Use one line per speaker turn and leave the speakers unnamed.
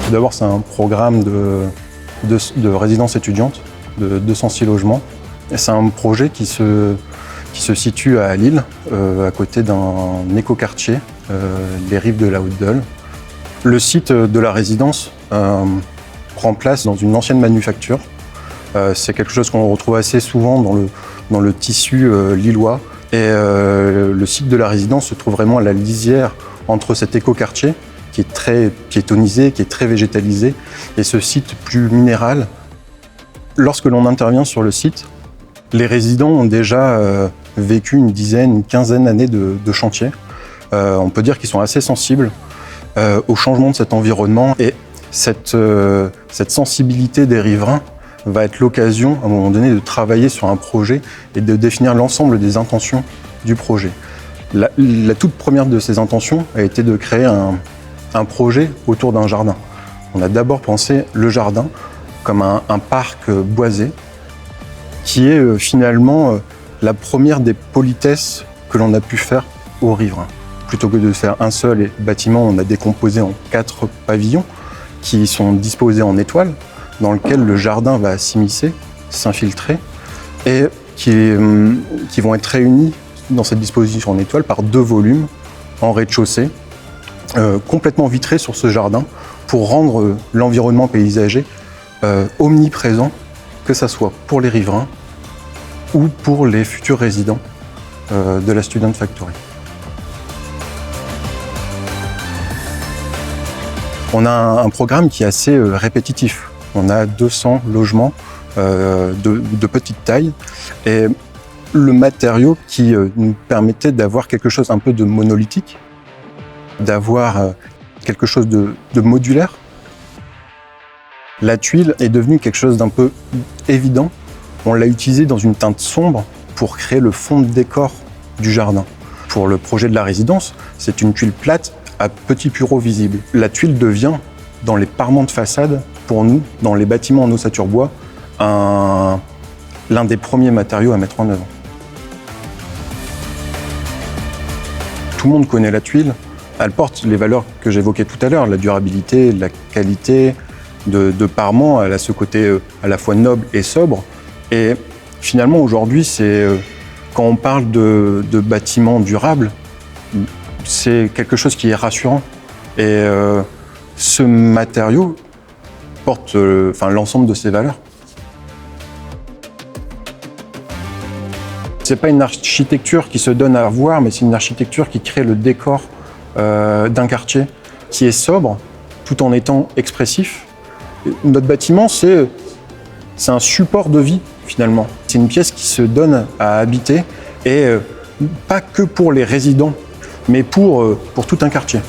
Tout d'abord, c'est un programme de résidence étudiante de 206 logements. C'est un projet qui se situe à Lille, à côté d'un écoquartier, les rives de la Haute-Deule. Le site de la résidence prend place dans une ancienne manufacture. C'est quelque chose qu'on retrouve assez souvent dans le tissu lillois. Et le site de la résidence se trouve vraiment à la lisière entre cet écoquartier, qui est très piétonnisé, qui est très végétalisé, et ce site plus minéral. Lorsque l'on intervient sur le site, les résidents ont déjà vécu une quinzaine d'années de chantier. On peut dire qu'ils sont assez sensibles au changement de cet environnement, et cette sensibilité des riverains va être l'occasion, à un moment donné, de travailler sur un projet et de définir l'ensemble des intentions du projet. La toute première de ces intentions a été de créer un projet autour d'un jardin. On a d'abord pensé le jardin comme un parc boisé, qui est finalement la première des politesses que l'on a pu faire aux riverains. Plutôt que de faire un seul bâtiment, on a décomposé en 4 pavillons qui sont disposés en étoiles, dans lequel le jardin va s'immiscer, s'infiltrer, et qui vont être réunis dans cette disposition en étoile par 2 volumes en rez-de-chaussée, complètement vitrés sur ce jardin, pour rendre l'environnement paysager omniprésent, que ce soit pour les riverains ou pour les futurs résidents de la Student Factory. On a un programme qui est assez répétitif. On a 200 logements de petite taille, et le matériau qui nous permettait d'avoir quelque chose un peu de monolithique, d'avoir quelque chose de modulaire. La tuile est devenue quelque chose d'un peu évident. On l'a utilisée dans une teinte sombre pour créer le fond de décor du jardin. Pour le projet de la résidence, c'est une tuile plate à petits pureaux visibles. La tuile devient, dans les parements de façade, pour nous, dans les bâtiments en ossature bois, l'un des premiers matériaux à mettre en œuvre. Tout le monde connaît la tuile. Elle porte les valeurs que j'évoquais tout à l'heure, la durabilité, la qualité de parement. Elle a ce côté à la fois noble et sobre. Et finalement, aujourd'hui, quand on parle de bâtiments durables, c'est quelque chose qui est rassurant. Et ce matériau porte l'ensemble de ces valeurs. C'est pas une architecture qui se donne à voir, mais c'est une architecture qui crée le décor d'un quartier qui est sobre, tout en étant expressif. Notre bâtiment, c'est un support de vie, finalement. C'est une pièce qui se donne à habiter, et pas que pour les résidents, mais pour tout un quartier.